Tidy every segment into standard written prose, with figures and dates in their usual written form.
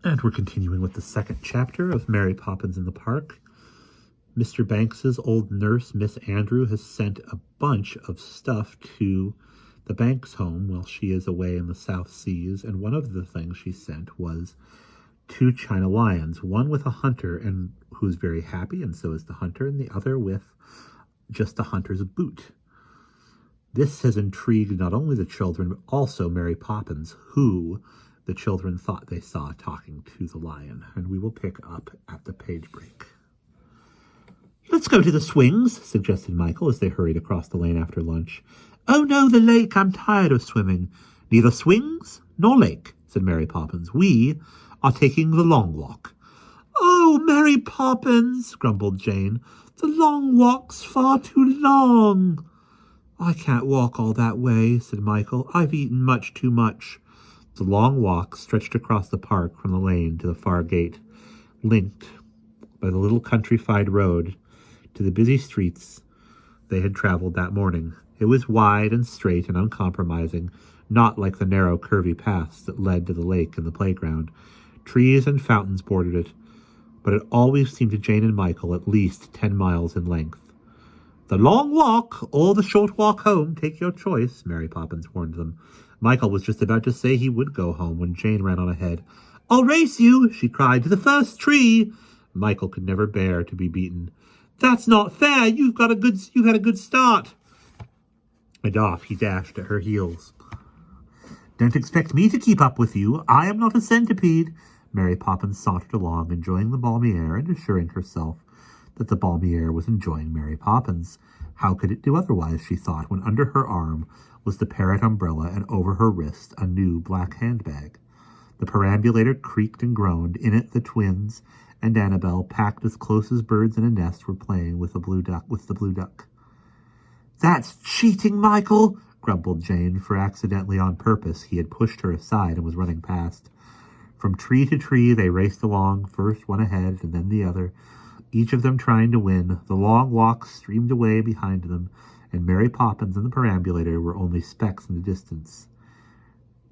And we're continuing with the second chapter of Mary Poppins in the Park. Mr. Banks's old nurse, Miss Andrew, has sent a bunch of stuff to the Banks home while she is away in the South Seas, and one of the things she sent was 2 China lions, one with a hunter and who's very happy, and so is the hunter, and the other with just the hunter's boot. This has intrigued not only the children, but also Mary Poppins, who the children thought they saw talking to the lion, and we will pick up at the page break. "Let's go to the swings," suggested Michael as they hurried across the lane after lunch. "Oh no, the lake. I'm tired of swimming." "Neither swings nor lake," said Mary Poppins. "We are taking the long walk." "Oh, Mary Poppins," grumbled Jane. "The long walk's far too long." "I can't walk all that way," said Michael. "I've eaten much too much." The long walk stretched across the park from the lane to the far gate, linked by the little countrified road to the busy streets they had traveled that morning. It was wide and straight and uncompromising, not like the narrow, curvy paths that led to the lake and the playground. Trees and fountains bordered it, but it always seemed to Jane and Michael at least 10 miles in length. "The long walk or the short walk home, take your choice," Mary Poppins warned them. Michael was just about to say he would go home when Jane ran on ahead. "I'll race you," she cried, "to the first tree." Michael could never bear to be beaten. "That's not fair. You've had a good start." And off he dashed at her heels. "Don't expect me to keep up with you. I am not a centipede." Mary Poppins sauntered along, enjoying the balmy air and assuring herself that the balmy air was enjoying Mary Poppins. How could it do otherwise, she thought, when under her arm was the parrot umbrella and over her wrist a new black handbag. The perambulator creaked and groaned. In it the twins and Annabelle, packed as close as birds in a nest, were playing with the blue duck. "That's cheating, Michael," grumbled Jane, for accidentally on purpose he had pushed her aside and was running past. From tree to tree they raced along, first one ahead and then the other, each of them trying to win. The long walk streamed away behind them, and Mary Poppins and the perambulator were only specks in the distance.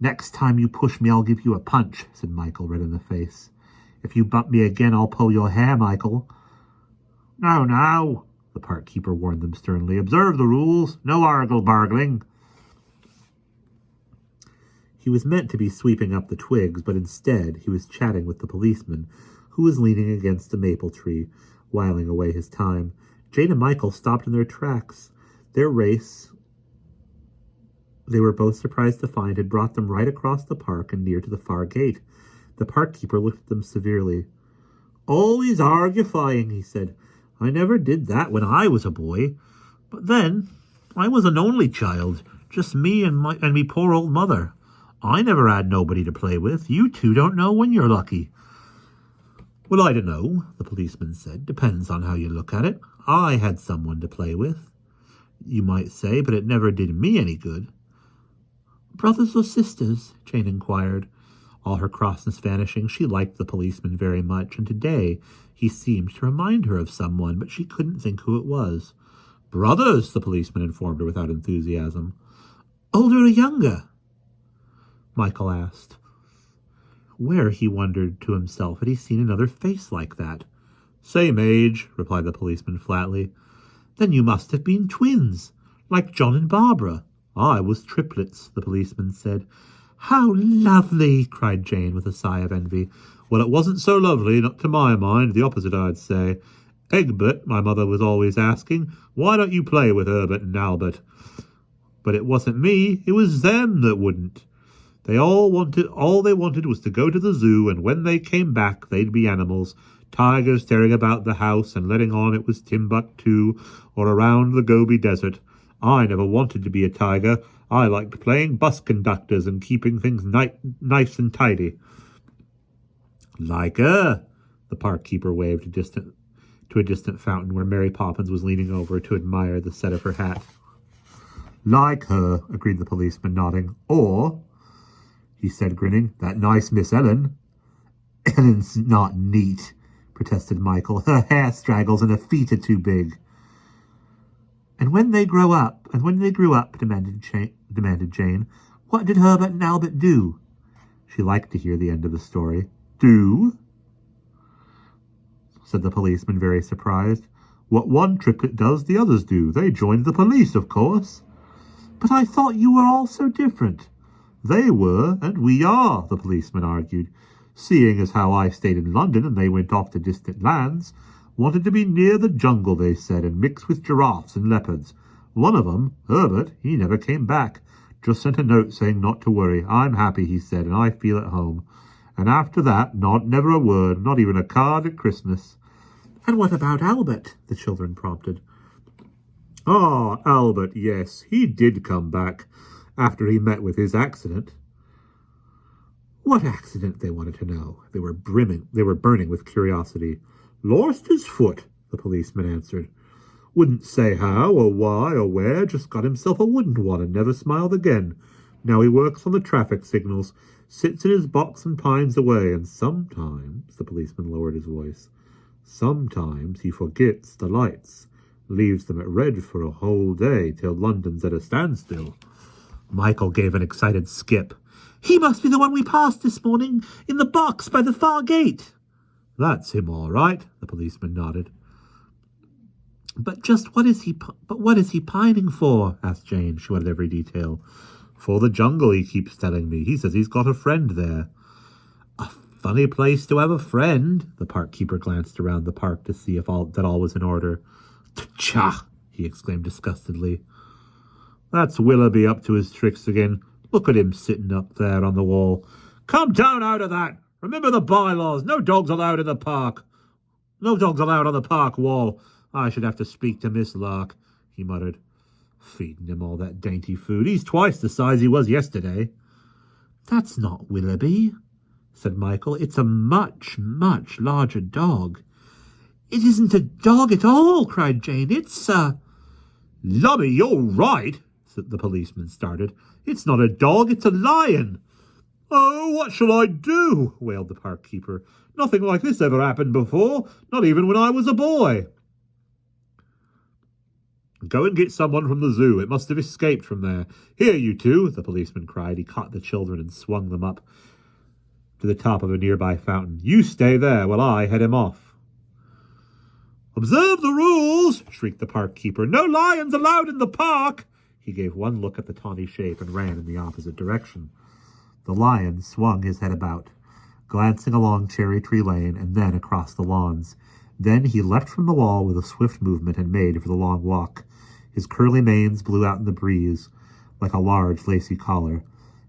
"Next time you push me, I'll give you a punch," said Michael, red in the face. "If you bump me again, I'll pull your hair, Michael." "No," the park keeper warned them sternly. "Observe the rules. No argle-bargling." He was meant to be sweeping up the twigs, but instead he was chatting with the policeman, who was leaning against a maple tree, whiling away his time. Jane and Michael stopped in their tracks. Their race, they were both surprised to find, had brought them right across the park and near to the far gate. The park keeper looked at them severely. "Always argufying," he said. "I never did that when I was a boy. But then, I was an only child, just me and me poor old mother. I never had nobody to play with. You two don't know when you're lucky." "Well, I don't know," the policeman said. "Depends on how you look at it. I had someone to play with, you might say, but it never did me any good." "Brothers or sisters?" Jane inquired, all her crossness vanishing. She liked the policeman very much, and today he seemed to remind her of someone, but she couldn't think who it was. "Brothers," the policeman informed her without enthusiasm. "Older or younger?" Michael asked. Where, he wondered to himself, had he seen another face like that? "Same age," replied the policeman flatly. "Then you must have been twins, like John and Barbara." "I was triplets," the policeman said. "How lovely!" cried Jane with a sigh of envy. "Well, it wasn't so lovely, not to my mind. The opposite, I'd say. Egbert, my mother was always asking, why don't you play with Herbert and Albert? But it wasn't me, it was them that wouldn't. All they wanted was to go to the zoo, and when they came back, they'd be animals. Tigers tearing about the house and letting on it was Timbuktu or around the Gobi Desert. I never wanted to be a tiger. I liked playing bus conductors and keeping things nice and tidy." "Like her," the park keeper waved to a distant fountain where Mary Poppins was leaning over to admire the set of her hat. "Like her," agreed the policeman, nodding. "Or," he said, grinning, "that nice Miss Ellen." "Ellen's not neat," protested Michael. "Her hair straggles and her feet are too big." And when they grew up, demanded Jane, "what did Herbert and Albert do?" She liked to hear the end of the story. Do? Said the policeman, very surprised. What one triplet does, the others do. They joined the police, of course. But I thought you were all so different. They were, and we are, the policeman argued. Seeing as how I stayed in London and they went off to distant lands, wanted to be near the jungle, they said, and mix with giraffes and leopards. One of them, Herbert, he never came back. Just sent a note saying not to worry. I'm happy, he said, and I feel at home. And after that, never a word, not even a card at Christmas. And what about Albert? The children prompted. Ah, Albert, yes, he did come back after he met with his accident. What accident, they wanted to know. They were burning with curiosity. Lost his foot, the policeman answered. Wouldn't say how or why or where, just got himself a wooden one and never smiled again. Now he works on the traffic signals, sits in his box and pines away, and sometimes, the policeman lowered his voice, sometimes he forgets the lights, leaves them at red for a whole day till London's at a standstill. Michael gave an excited skip. He must be the one we passed this morning, in the box by the far gate. That's him, all right, the policeman nodded. But what is he pining for? Asked Jane. She wanted every detail. For the jungle, he keeps telling me. He says he's got a friend there. A funny place to have a friend. The park keeper glanced around the park to see if all was in order. Tcha! He exclaimed disgustedly. That's Willoughby up to his tricks again. Look at him sitting up there on the wall. Come down out of that! Remember the bylaws. No dogs allowed in the park. No dogs allowed on the park wall. I should have to speak to Miss Lark, he muttered. Feeding him all that dainty food. He's twice the size he was yesterday. That's not Willoughby, said Michael. It's a much, much larger dog. It isn't a dog at all, cried Jane. It's Lummy, you're right, said the policeman started. It's not a dog, it's a lion. Oh, what shall I do? Wailed the park keeper. Nothing like this ever happened before, not even when I was a boy. Go and get someone from the zoo. It must have escaped from there. Here, you two, the policeman cried. He caught the children and swung them up to the top of a nearby fountain. You stay there while I head him off. Observe the rules, shrieked the park keeper. No lions allowed in the park. He gave one look at the tawny shape and ran in the opposite direction. The lion swung his head about, glancing along Cherry Tree Lane and then across the lawns. Then he leapt from the wall with a swift movement and made for the long walk. His curly manes blew out in the breeze like a large lacy collar.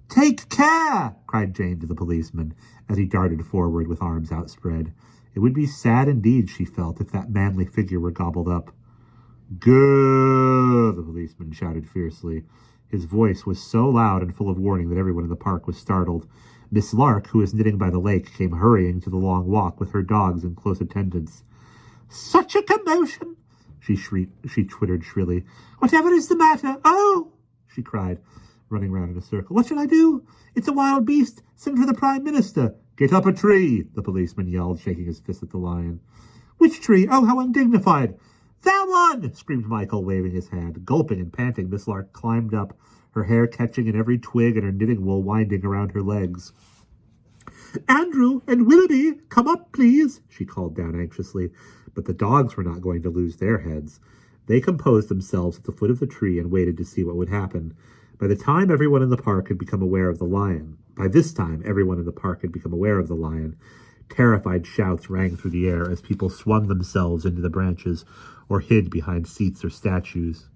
Take care! Cried Jane to the policeman as he darted forward with arms outspread. It would be sad indeed, she felt, if that manly figure were gobbled up. Good! The policeman shouted fiercely. His voice was so loud and full of warning that everyone in the park was startled. Miss Lark, who was knitting by the lake, came hurrying to the long walk with her dogs in close attendance. Such a commotion! She twittered shrilly. Whatever is the matter? Oh! She cried, running round in a circle. What shall I do? It's a wild beast. Send for the Prime Minister. Get up a tree, the policeman yelled, shaking his fist at the lion. Which tree? Oh, how undignified! That one! Screamed Michael, waving his hand. Gulping and panting, Miss Lark climbed up, her hair catching in every twig and her knitting wool winding around her legs. Andrew and Willoughby, come up, please, she called down anxiously. But the dogs were not going to lose their heads. They composed themselves at the foot of the tree and waited to see what would happen. By this time, everyone in the park had become aware of the lion. Terrified shouts rang through the air as people swung themselves into the branches or hid behind seats or statues.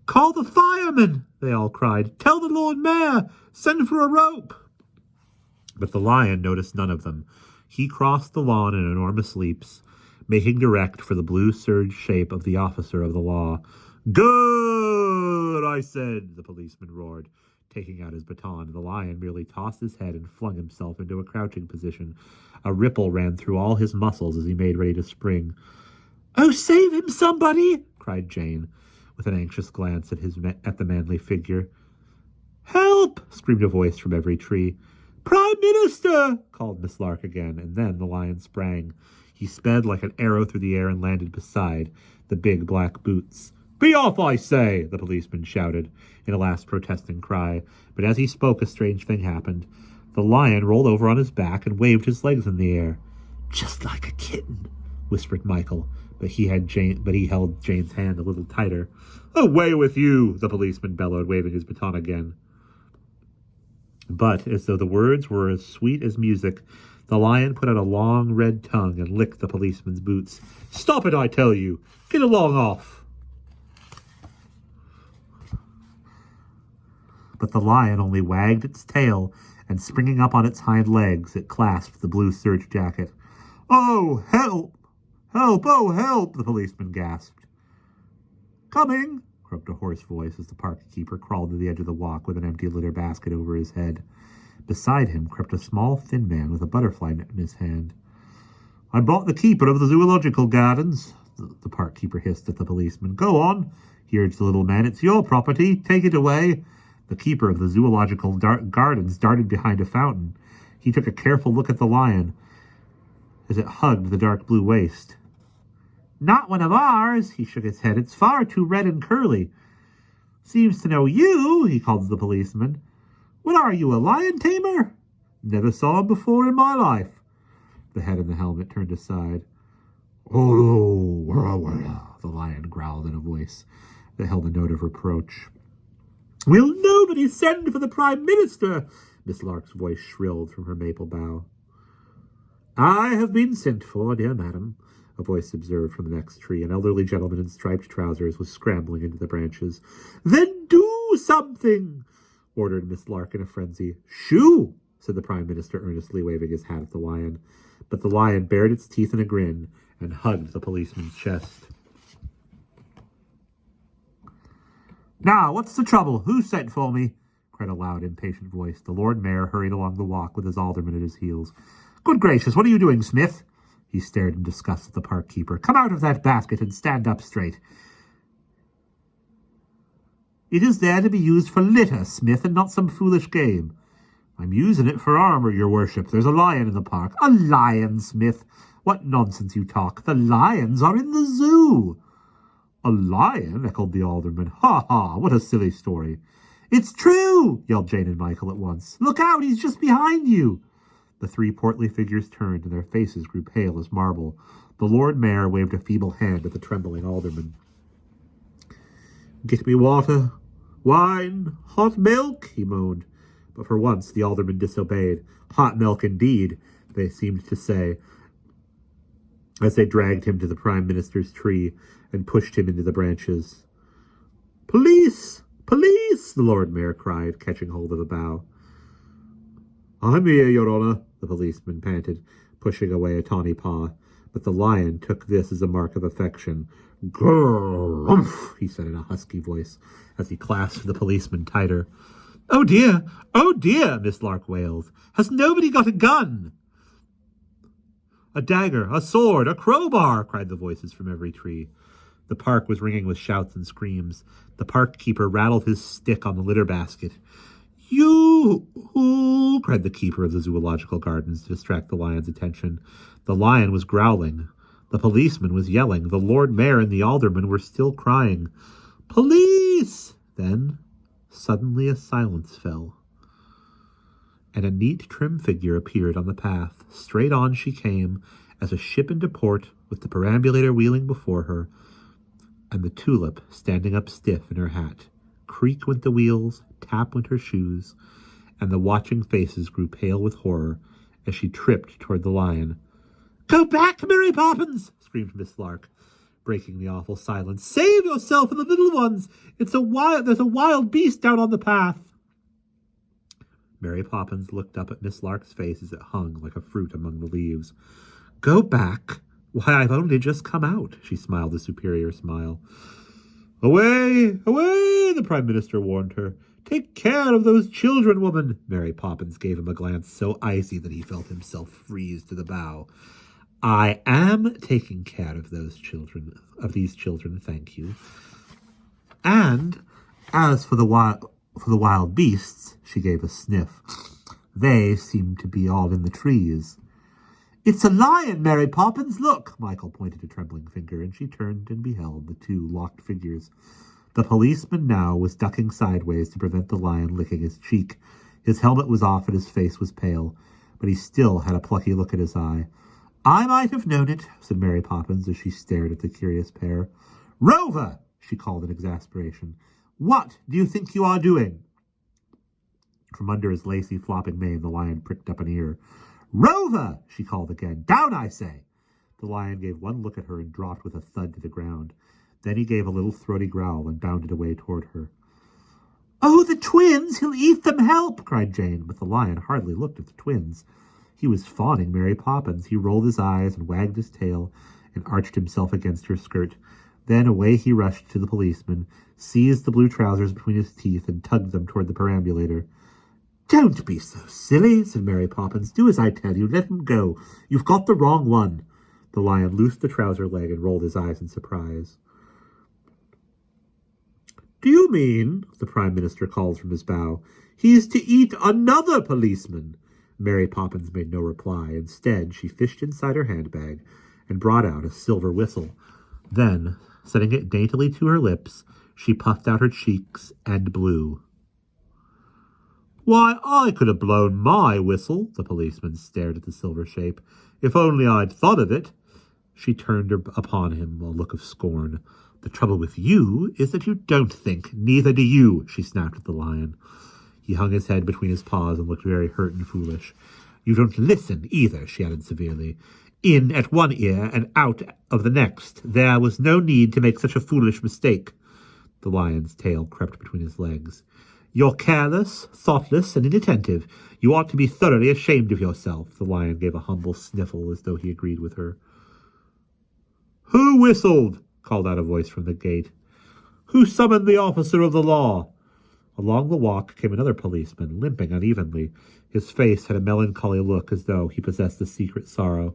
Call the firemen, they all cried. Tell the Lord Mayor. Send for a rope. But the lion noticed none of them. He crossed the lawn in enormous leaps, making direct for the blue serge shape of the officer of the law. Good, I said, the policeman roared, taking out his baton. The lion merely tossed his head and flung himself into a crouching position. A ripple ran through all his muscles as he made ready to spring. Oh, save him, somebody, cried Jane, with an anxious glance at the manly figure. Help, screamed a voice from every tree. Prime Minister, called Miss Lark again, and then the lion sprang. He sped like an arrow through the air and landed beside the big black boots. Be off, I say, the policeman shouted in a last protesting cry. But as he spoke, a strange thing happened. The lion rolled over on his back and waved his legs in the air. "Just like a kitten," whispered Michael, but he held Jane's hand a little tighter. "Away with you!" the policeman bellowed, waving his baton again. But, as though the words were as sweet as music, the lion put out a long red tongue and licked the policeman's boots. "Stop it, I tell you! Get along off!" But the lion only wagged its tail, and springing up on its hind legs, it clasped the blue serge jacket. "Oh, help! Help! Oh, help!" the policeman gasped. "Coming!" croaked a hoarse voice as the park keeper crawled to the edge of the walk with an empty litter basket over his head. Beside him crept a small, thin man with a butterfly net in his hand. "I brought the keeper of the zoological gardens," the park keeper hissed at the policeman. "Go on," he urged the little man. "It's your property. Take it away." The keeper of the zoological gardens darted behind a fountain. He took a careful look at the lion as it hugged the dark blue waist. "Not one of ours," he shook his head. "It's far too red and curly." "Seems to know you," he called to the policeman. "What are you, a lion tamer?" "Never saw him before in my life." The head in the helmet turned aside. "Oh, the lion growled in a voice that held a note of reproach. "Will nobody send for the Prime Minister?" Miss Lark's voice shrilled from her maple bough. "I have been sent for, dear madam," a voice observed from the next tree. An elderly gentleman in striped trousers was scrambling into the branches. "Then do something!" ordered Miss Lark in a frenzy. "Shoo!" said the Prime Minister earnestly, waving his hat at the lion. But the lion bared its teeth in a grin and hugged the policeman's chest. "Now, what's the trouble? Who sent for me?" cried a loud, impatient voice. The Lord Mayor hurried along the walk with his alderman at his heels. "Good gracious, what are you doing, Smith?" He stared in disgust at the park keeper. "Come out of that basket and stand up straight." "It is there to be used for litter, Smith, and not some foolish game." "I'm using it for armor, your worship. There's a lion in the park." "A lion, Smith? What nonsense you talk. The lions are in the zoo." "A lion?" echoed the alderman. "Ha ha, what a silly story." "It's true!" yelled Jane and Michael at once. "Look out, he's just behind you." The three portly figures turned, and their faces grew pale as marble. The Lord Mayor waved a feeble hand at the trembling alderman. "Get me water, wine, hot milk," he moaned. But for once the alderman disobeyed. "Hot milk indeed," they seemed to say, as they dragged him to the Prime Minister's tree and pushed him into the branches. "Police! Police!" the Lord Mayor cried, catching hold of a bough. "I'm here, Your Honour," the policeman panted, pushing away a tawny paw. But the lion took this as a mark of affection. "Grrr, he said in a husky voice, as he clasped the policeman tighter. Oh dear, Miss Lark wailed. "Has nobody got a gun?" "A dagger, a sword, a crowbar!" cried the voices from every tree. The park was ringing with shouts and screams. The park keeper rattled his stick on the litter basket. "You!" cried the keeper of the zoological gardens to distract the lion's attention. The lion was growling. The policeman was yelling. The Lord Mayor and the alderman were still crying, "Police!" Then, suddenly a silence fell, and a neat, trim figure appeared on the path. Straight on she came, as a ship into port, with the perambulator wheeling before her, and the tulip standing up stiff in her hat. Creak went the wheels, tap went her shoes, and the watching faces grew pale with horror as she tripped toward the lion. "Go back, Mary Poppins!" screamed Miss Lark, breaking the awful silence. "Save yourself and the little ones! There's a wild beast down on the path!" Mary Poppins looked up at Miss Lark's face as it hung like a fruit among the leaves. "Go back? Why, I've only just come out," she smiled a superior smile. "Away, away," the Prime Minister warned her. "Take care of those children, woman." Mary Poppins gave him a glance so icy that he felt himself freeze to the bow. "I am taking care of these children, thank you. And as for the wild beasts," she gave a sniff, "they seem to be all in the trees." "It's a lion, Mary Poppins, look!" Michael pointed a trembling finger, and she turned and beheld the two locked figures. The policeman now was ducking sideways to prevent the lion licking his cheek. His helmet was off and his face was pale, but he still had a plucky look in his eye. "I might have known it," said Mary Poppins as she stared at the curious pair. "Rover!" she called in exasperation. "What do you think you are doing?" From under his lacy, flopping mane, the lion pricked up an ear. "Rover!" she called again. "Down, I say!" The lion gave one look at her and dropped with a thud to the ground. Then he gave a little throaty growl and bounded away toward her. "Oh, the twins! He'll eat them! Help!" cried Jane, but the lion hardly looked at the twins. He was fawning Mary Poppins. He rolled his eyes and wagged his tail and arched himself against her skirt. Then away he rushed to the policeman, seized the blue trousers between his teeth, and tugged them toward the perambulator. "Don't be so silly," said Mary Poppins. "Do as I tell you. Let him go. You've got the wrong one." The lion loosed the trouser leg and rolled his eyes in surprise. "Do you mean," the Prime Minister called from his bow, "he's to eat another policeman?" Mary Poppins made no reply. Instead, she fished inside her handbag and brought out a silver whistle. Then, setting it daintily to her lips, she puffed out her cheeks and blew. "Why, I could have blown my whistle," the policeman stared at the silver shape. "If only I'd thought of it." She turned upon him a look of scorn. "The trouble with you is that you don't think. Neither do you," she snapped at the lion. He hung his head between his paws and looked very hurt and foolish. "You don't listen either," she added severely. "In at one ear and out of the next. There was no need to make such a foolish mistake." The lion's tail crept between his legs. "You're careless, thoughtless, and inattentive. You ought to be thoroughly ashamed of yourself." The lion gave a humble sniffle as though he agreed with her. "Who whistled?" called out a voice from the gate. "Who summoned the officer of the law?" Along the walk came another policeman, limping unevenly. His face had a melancholy look, as though he possessed a secret sorrow.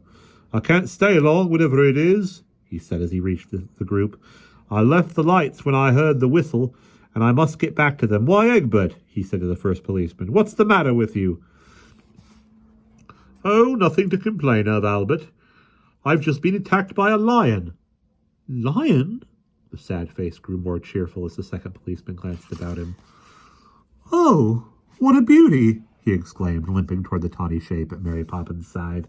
"I can't stay long, whatever it is," he said as he reached the group. "I left the lights when I heard the whistle, and I must get back to them. Why, Egbert," he said to the first policeman, "what's the matter with you?" "Oh, nothing to complain of, Albert. I've just been attacked by a lion." "Lion?" The sad face grew more cheerful as the second policeman glanced about him. "Oh, what a beauty!" he exclaimed, limping toward the tawny shape at Mary Poppins' side.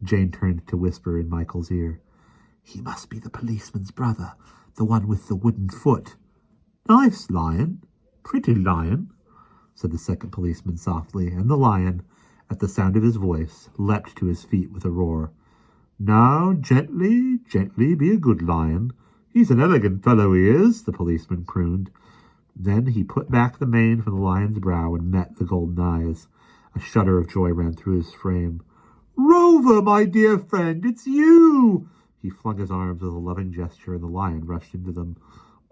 Jane turned to whisper in Michael's ear, "He must be the policeman's brother, the one with the wooden foot." "Nice lion, pretty lion," said the second policeman softly, and the lion, at the sound of his voice, leapt to his feet with a roar. "Now, gently, gently, be a good lion. He's an elegant fellow, he is," the policeman crooned. Then he put back the mane from the lion's brow and met the golden eyes. A shudder of joy ran through his frame. "Rover, my dear friend, it's you!" He flung his arms with a loving gesture, and the lion rushed into them.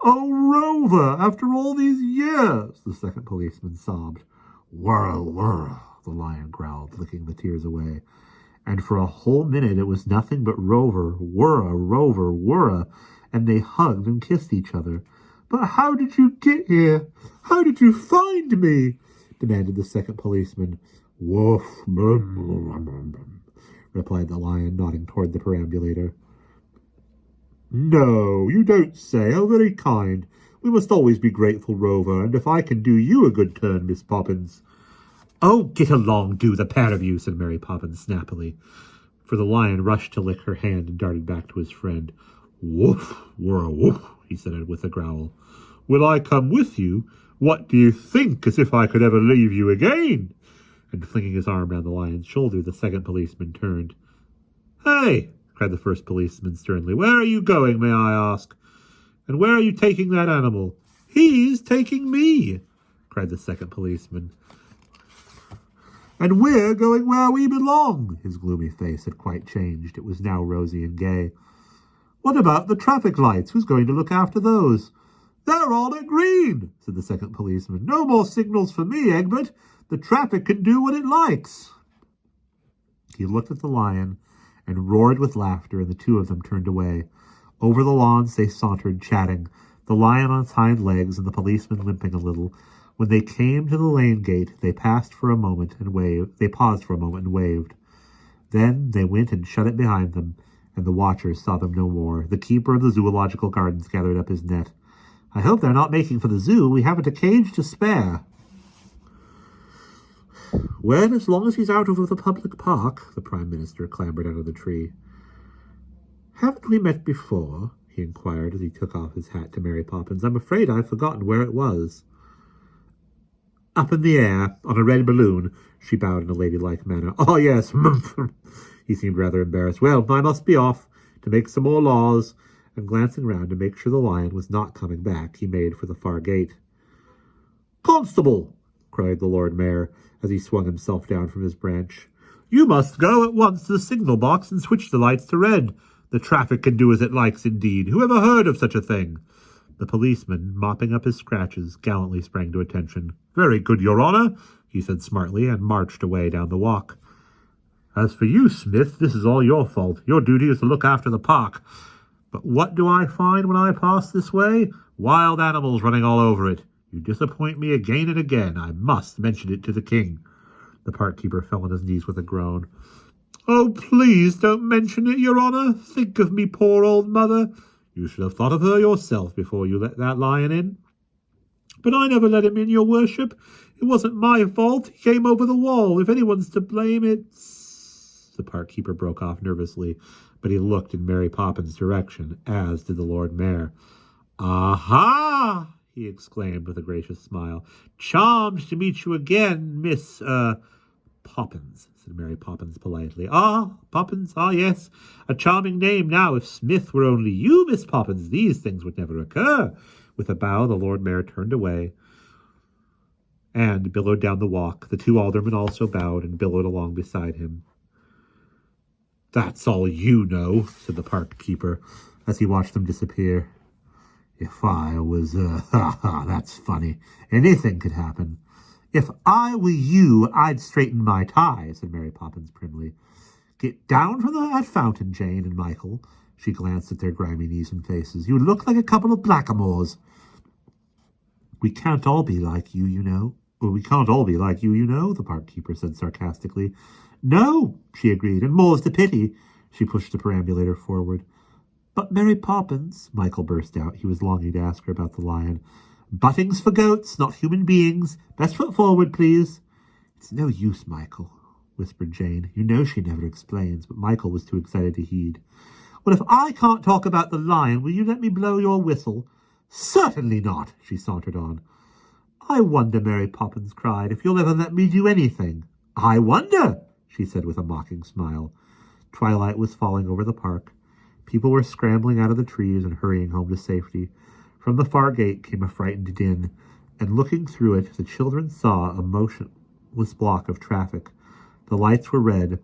"Oh, Rover, after all these years!" the second policeman sobbed. "Whirl, whirl," the lion growled, licking the tears away. And for a whole minute it was nothing but Rover, whirra, and they hugged and kissed each other. "But how did you get here? How did you find me?" demanded the second policeman. "Woof, replied the lion, nodding toward the perambulator. "No, you don't say. How very kind. We must always be grateful, Rover, and if I can do you a good turn, Miss Poppins—" "Oh, get along, do, the pair of you," said Mary Poppins snappily, for the lion rushed to lick her hand and darted back to his friend. "Woof, whirr, woof," he said with a growl. "Will I come with you? What do you think, as if I could ever leave you again?" And flinging his arm round the lion's shoulder, the second policeman turned. "Hey!" cried the first policeman sternly. "Where are you going, may I ask? And where are you taking that animal?" "He's taking me!" cried the second policeman. "And we're going where we belong." His gloomy face had quite changed. It was now rosy and gay. "What about the traffic lights? Who's going to look after those?" "They're all at green," said the second policeman. "No more signals for me, Egbert. The traffic can do what it likes." He looked at the lion and roared with laughter, and the two of them turned away. Over the lawns they sauntered, chatting, the lion on its hind legs and the policeman limping a little. When they came to the lane gate, they paused for a moment and waved. Then they went and shut it behind them, and the watchers saw them no more. The keeper of the zoological gardens gathered up his net. "I hope they're not making for the zoo. We haven't a cage to spare." Well, as long as he's out of the public park, the Prime Minister clambered out of the tree. Haven't we met before? He inquired as he took off his hat to Mary Poppins. I'm afraid I've forgotten where it was. Up in the air, on a red balloon, she bowed in a ladylike manner. Oh, yes. He seemed rather embarrassed. Well, I must be off to make some more laws. And glancing round to make sure the lion was not coming back, he made for the far gate. Constable! Cried the Lord Mayor, as he swung himself down from his branch. You must go at once to the signal box and switch the lights to red. The traffic can do as it likes, indeed. Who ever heard of such a thing? The policeman, mopping up his scratches, gallantly sprang to attention. Very good, Your Honor, he said smartly, and marched away down the walk. As for you, Smith, this is all your fault. Your duty is to look after the park. But what do I find when I pass this way? Wild animals running all over it. You disappoint me again and again. I must mention it to the king. The park keeper fell on his knees with a groan. Oh, please don't mention it, Your Honor. Think of me poor old mother. You should have thought of her yourself before you let that lion in. But I never let him in, Your Worship. It wasn't my fault. He came over the wall. If anyone's to blame, it's... The park keeper broke off nervously, but he looked in Mary Poppins' direction, as did the Lord Mayor. Aha! He exclaimed with a gracious smile. Charmed to meet you again, Miss, Poppins, said Mary Poppins politely. Ah, Poppins, ah, yes, a charming name. Now, if Smith were only you, Miss Poppins, these things would never occur. With a bow, the Lord Mayor turned away and billowed down the walk. The two aldermen also bowed and billowed along beside him. That's all you know, said the park keeper, as he watched them disappear. If I was, that's funny. Anything could happen. If I were you, I'd straighten my tie, said Mary Poppins primly. Get down from that fountain, Jane and Michael. She glanced at their grimy knees and faces. You look like a couple of blackamoors. We can't all be like you, you know. Well, we can't all be like you, you know, the park keeper said sarcastically. No, she agreed, and more's the pity. She pushed the perambulator forward. But Mary Poppins, Michael burst out. He was longing to ask her about the lion. Buttings for goats, not human beings. Best foot forward, please. It's no use, Michael, whispered Jane. You know she never explains, but Michael was too excited to heed. Well, if I can't talk about the lion, will you let me blow your whistle? Certainly not, she sauntered on. I wonder, Mary Poppins cried, if you'll ever let me do anything. I wonder, she said with a mocking smile. Twilight was falling over the park. People were scrambling out of the trees and hurrying home to safety. From the far gate came a frightened din, and looking through it, the children saw a motionless block of traffic. The lights were red,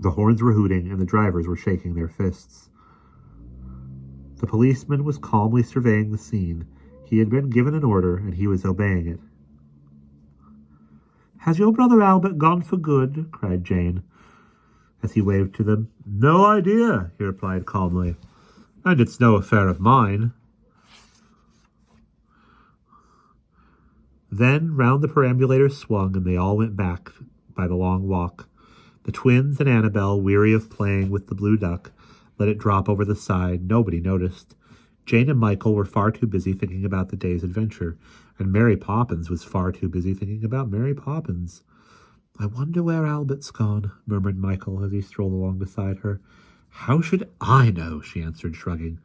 the horns were hooting, and the drivers were shaking their fists. The policeman was calmly surveying the scene. He had been given an order, and he was obeying it. Has your brother Albert gone for good? Cried Jane, as he waved to them. No idea, he replied calmly. And it's no affair of mine. Then round the perambulator swung, and they all went back by the long walk. The twins and Annabel, weary of playing with the blue duck, let it drop over the side. Nobody noticed. Jane and Michael were far too busy thinking about the day's adventure, and Mary Poppins was far too busy thinking about Mary Poppins. I wonder where Albert's gone, murmured Michael as he strolled along beside her. How should I know? She answered, shrugging.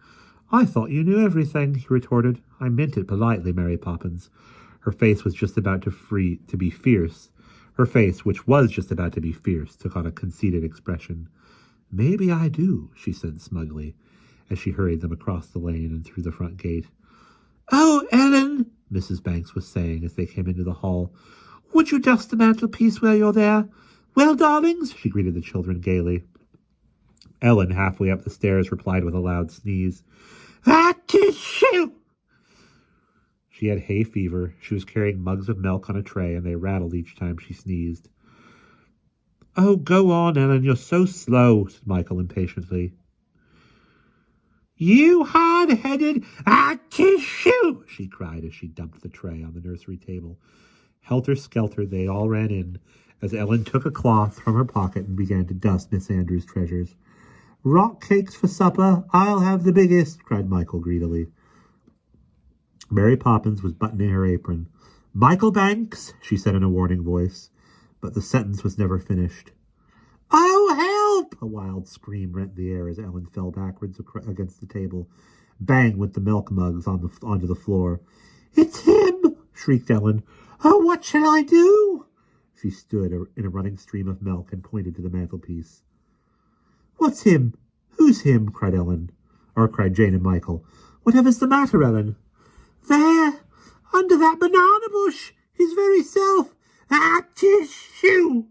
I thought you knew everything, he retorted. I meant it politely, Mary Poppins. Her face was just about to be fierce. Her face, which was just about to be fierce, took on a conceited expression. Maybe I do, she said smugly, as she hurried them across the lane and through the front gate. Oh, Ellen, Mrs. Banks was saying as they came into the hall, would you dust the mantelpiece while you're there? Well, darlings, she greeted the children gaily. Ellen, halfway up the stairs, replied with a loud sneeze. Achoo! She had hay fever. She was carrying mugs of milk on a tray, and they rattled each time she sneezed. Oh, go on, Ellen, you're so slow, said Michael impatiently. You hard-headed achoo! She cried as she dumped the tray on the nursery table. Helter-skelter, they all ran in, as Ellen took a cloth from her pocket and began to dust Miss Andrews' treasures. Rock cakes for supper. I'll have the biggest, cried Michael greedily. Mary Poppins was buttoning her apron. Michael Banks, she said in a warning voice. But the sentence was never finished. "Oh, help!" A wild scream rent the air as Ellen fell backwards against the table. Bang went the milk mugs onto the floor. "It's him!" shrieked Ellen. "Oh, what shall I do?" She stood in a running stream of milk and pointed to the mantelpiece. "What's him? Who's him?" cried Jane and Michael. "Whatever's the matter, Ellen?" "There, under that banana bush, his very self. Ah, tissue!"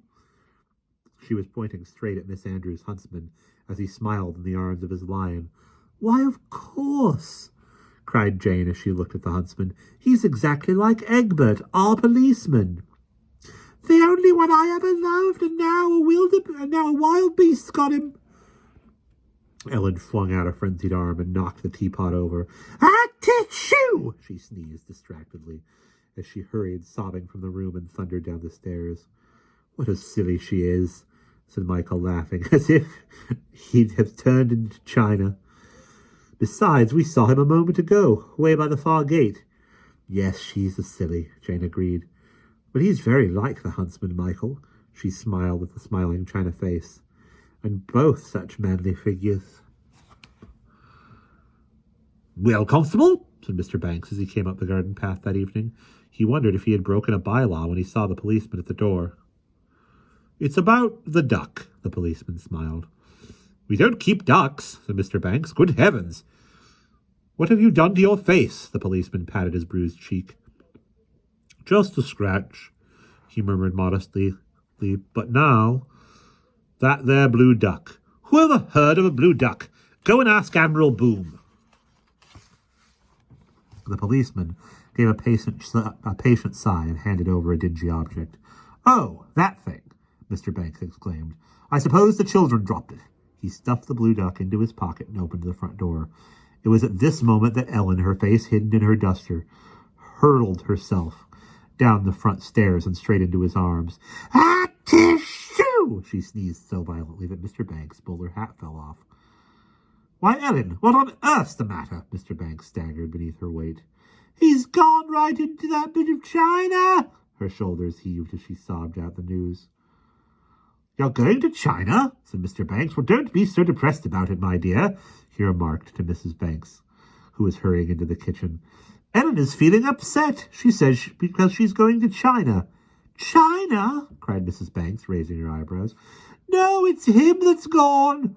She was pointing straight at Miss Andrews' huntsman as he smiled in the arms of his lion. "Why, of course," cried Jane as she looked at the huntsman. "He's exactly like Egbert, our policeman." "The only one I ever loved, and now a wild beast's got him." Ellen flung out a frenzied arm and knocked the teapot over. "Ah, tissue!" she sneezed distractedly as she hurried sobbing from the room and thundered down the stairs. "What a silly she is," said Michael, laughing, "as if he'd have turned into china. Besides, we saw him a moment ago, way by the far gate." "Yes, she's a silly," Jane agreed. "But he's very like the huntsman, Michael." She smiled at the smiling china face. "And both such manly figures." "Well, Constable," said Mr. Banks as he came up the garden path that evening. He wondered if he had broken a bylaw when he saw the policeman at the door. "It's about the duck," the policeman smiled. "We don't keep ducks," said Mr. Banks. "Good heavens! What have you done to your face?" The policeman patted his bruised cheek. "Just a scratch," he murmured modestly. "But now, that there blue duck. Who ever heard of a blue duck? Go and ask Admiral Boom." The policeman gave a patient sigh and handed over a dingy object. "Oh, that thing," Mr. Banks exclaimed. "I suppose the children dropped it." He stuffed the blue duck into his pocket and opened the front door. It was at this moment that Ellen, her face hidden in her duster, hurled herself down the front stairs and straight into his arms. "Ah, tissue!" She sneezed so violently that Mr. Banks' bowler hat fell off. "Why, Ellen, what on earth's the matter?" Mr. Banks staggered beneath her weight. "He's gone right into that bit of china!" Her shoulders heaved as she sobbed out the news. "You're going to China?" said Mr. Banks. "Well, don't be so depressed about it, my dear," he remarked to Mrs. Banks, who was hurrying into the kitchen. "Ellen is feeling upset. She says because she's going to China." "China?" cried Mrs. Banks, raising her eyebrows. "No, it's him that's gone,"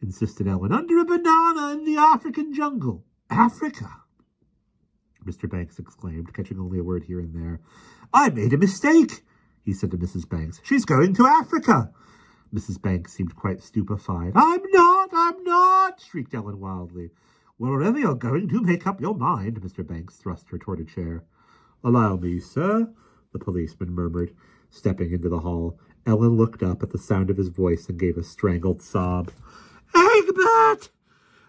insisted Ellen. "Under a banana in the African jungle." "Africa?" Mr. Banks exclaimed, catching only a word here and there. "I made a mistake," he said to Mrs. Banks. "She's going to Africa." Mrs. Banks seemed quite stupefied. I'm not, shrieked Ellen wildly. "Well, wherever you're going, do make up your mind." Mr. Banks thrust her toward a chair. "Allow me, sir," the policeman murmured, stepping into the hall. Ellen looked up at the sound of his voice and gave a strangled sob. "Egbert!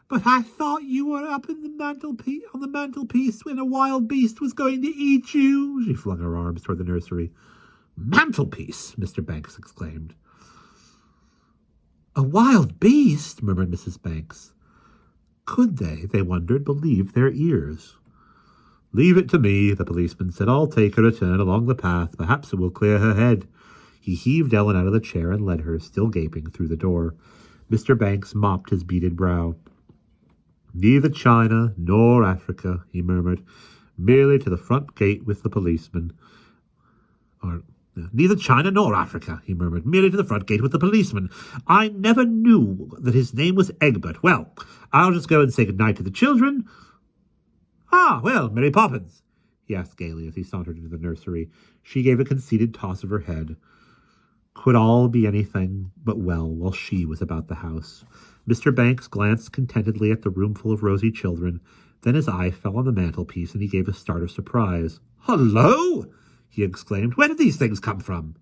But I thought you were up in on the mantelpiece when a wild beast was going to eat you." She flung her arms toward the nursery. "Mantelpiece!" Mr. Banks exclaimed. "A wild beast?" murmured Mrs. Banks. Could they wondered, believe their ears? "Leave it to me," the policeman said. "I'll take her a turn along the path. Perhaps it will clear her head." He heaved Ellen out of the chair and led her, still gaping, through the door. Mr. Banks mopped his beaded brow. "Neither China nor Africa," he murmured. "Merely to the front gate with the policeman." "Neither China nor Africa," he murmured. "Merely to the front gate with the policeman. I never knew that his name was Egbert. Well, I'll just go and say good night to the children." "Ah, well, Mary Poppins," he asked gaily as he sauntered into the nursery. She gave a conceited toss of her head. Could all be anything but well while she was about the house? Mr. Banks glanced contentedly at the roomful of rosy children. Then his eye fell on the mantelpiece, and he gave a start of surprise. "Hullo!" he exclaimed. "Where did these things come from?"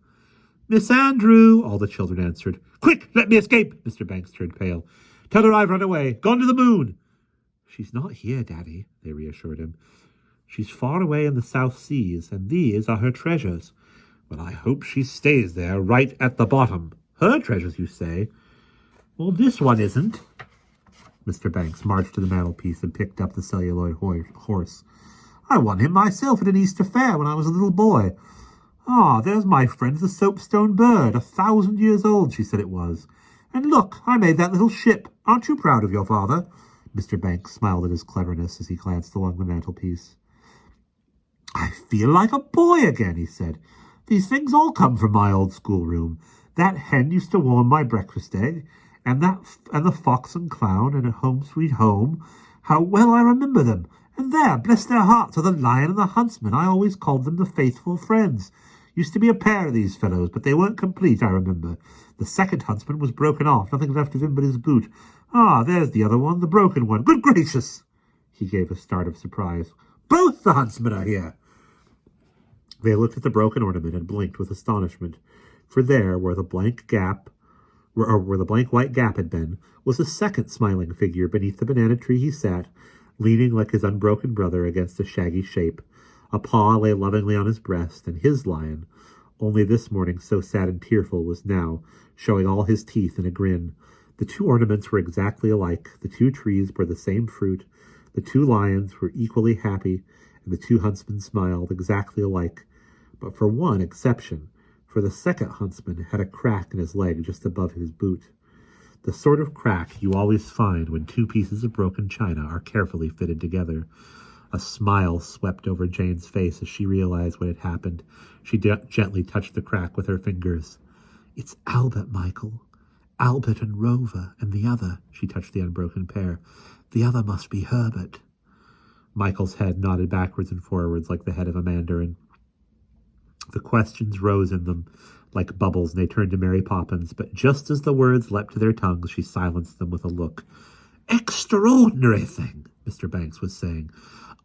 "Miss Andrew," all the children answered. "Quick, let me escape!" Mr. Banks turned pale. "Tell her I've run away, gone to the moon." "She's not here, Daddy," they reassured him. "She's far away in the South Seas, and these are her treasures." "Well, I hope she stays there, right at the bottom." "Her treasures, you say?" "Well, this one isn't." Mr. Banks marched to the mantelpiece and picked up the celluloid horse. "I won him myself at an Easter fair when I was a little boy. Ah, there's my friend the soapstone bird, 1,000 years old, she said it was. And look, I made that little ship. Aren't you proud of your father? Mr. Banks smiled at his cleverness as he glanced along the mantelpiece. I feel like a boy again, he said. These things all come from my old schoolroom. That hen used to warm my breakfast egg, and the fox and clown, and at Home Sweet Home. How well I remember them. And there, bless their hearts, are the lion and the huntsman. I always called them the faithful friends. Used to be a pair of these fellows, but they weren't complete, I remember. The second huntsman was broken off, nothing left of him but his boot. Ah, there's the other one, the broken one. Good gracious! He gave a start of surprise. Both the huntsmen are here! They looked at the broken ornament and blinked with astonishment, for there, where the blank white gap had been, was a second smiling figure beneath the banana tree he sat, leaning like his unbroken brother against a shaggy shape. A paw lay lovingly on his breast, and his lion, only this morning so sad and tearful, was now showing all his teeth in a grin. The two ornaments were exactly alike, the two trees bore the same fruit, the two lions were equally happy, and the two huntsmen smiled exactly alike, but for one exception, for the second huntsman had a crack in his leg just above his boot. The sort of crack you always find when two pieces of broken china are carefully fitted together. A smile swept over Jane's face as she realized what had happened. She gently touched the crack with her fingers. It's Albert, Michael. Albert and Rover, and the other, she touched the unbroken pair. The other must be Herbert. Michael's head nodded backwards and forwards like the head of a mandarin. The questions rose in them like bubbles, and they turned to Mary Poppins, but just as the words leapt to their tongues, she silenced them with a look. Extraordinary thing, Mr. Banks was saying.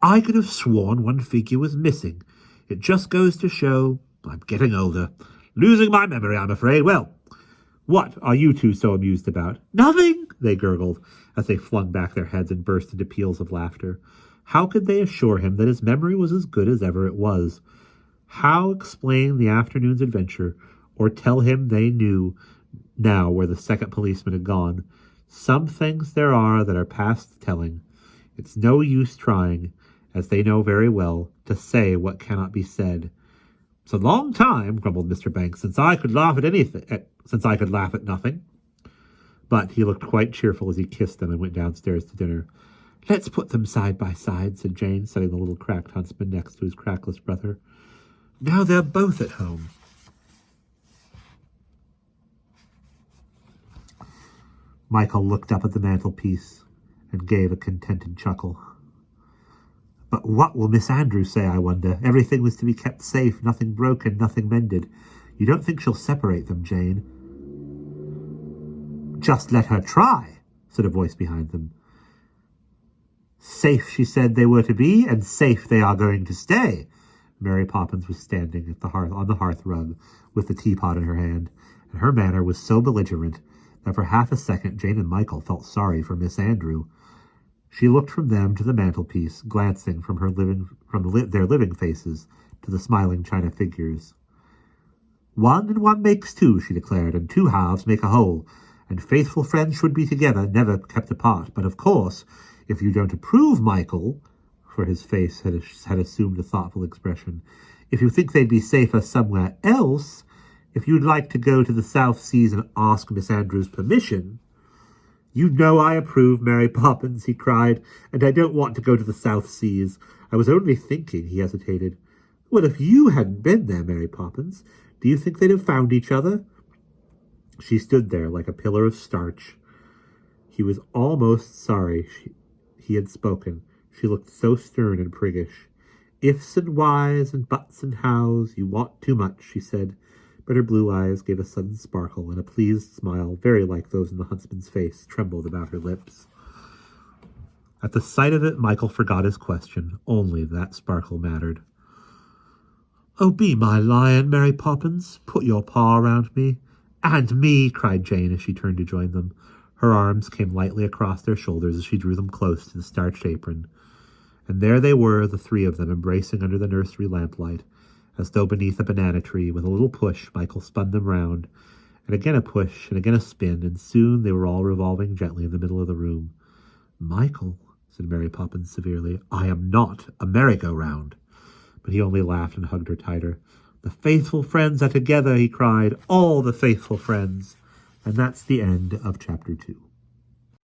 I could have sworn one figure was missing. It just goes to show I'm getting older. Losing my memory, I'm afraid. Well, what are you two so amused about? Nothing, they gurgled, as they flung back their heads and burst into peals of laughter. How could they assure him that his memory was as good as ever it was? How explain the afternoon's adventure, or tell him they knew now where the second policeman had gone? Some things there are that are past telling. It's no use trying, as they know very well, to say what cannot be said. It's a long time, grumbled Mr. Banks, since I could laugh at nothing. But he looked quite cheerful as he kissed them and went downstairs to dinner. Let's put them side by side, said Jane, setting the little cracked huntsman next to his crackless brother. Now they're both at home. Michael looked up at the mantelpiece and gave a contented chuckle. But what will Miss Andrews say, I wonder? Everything was to be kept safe, nothing broken, nothing mended. You don't think she'll separate them, Jane? Just let her try, said a voice behind them. Safe, she said, they were to be, and safe they are going to stay. Mary Poppins was standing at the on the hearth rug with the teapot in her hand, and her manner was so belligerent that for half a second Jane and Michael felt sorry for Miss Andrew. She looked from them to the mantelpiece, glancing from their living faces to the smiling china figures. 1 and 1 makes 2, she declared, and 2 halves make a whole, and faithful friends should be together, never kept apart. But of course, if you don't approve, Michael, for his face had assumed a thoughtful expression, if you think they'd be safer somewhere else, if you'd like to go to the South Seas and ask Miss Andrews' permission. You know I approve, Mary Poppins, he cried, and I don't want to go to the South Seas. I was only thinking, he hesitated. Well, if you hadn't been there, Mary Poppins, do you think they'd have found each other? She stood there like a pillar of starch. He was almost sorry he had spoken. She looked so stern and priggish. Ifs and whys and buts and hows, you want too much, she said, but her blue eyes gave a sudden sparkle, and a pleased smile, very like those in the huntsman's face, trembled about her lips. At the sight of it, Michael forgot his question. Only that sparkle mattered. Oh, be my lion, Mary Poppins. Put your paw around me. And me, cried Jane as she turned to join them. Her arms came lightly across their shoulders as she drew them close to the starched apron. And there they were, the three of them, embracing under the nursery lamplight, as though beneath a banana tree. With a little push, Michael spun them round, and again a push, and again a spin, and soon they were all revolving gently in the middle of the room. Michael, said Mary Poppins severely, I am not a merry-go-round. But he only laughed and hugged her tighter. The faithful friends are together, he cried, all the faithful friends. And that's the end of chapter 2.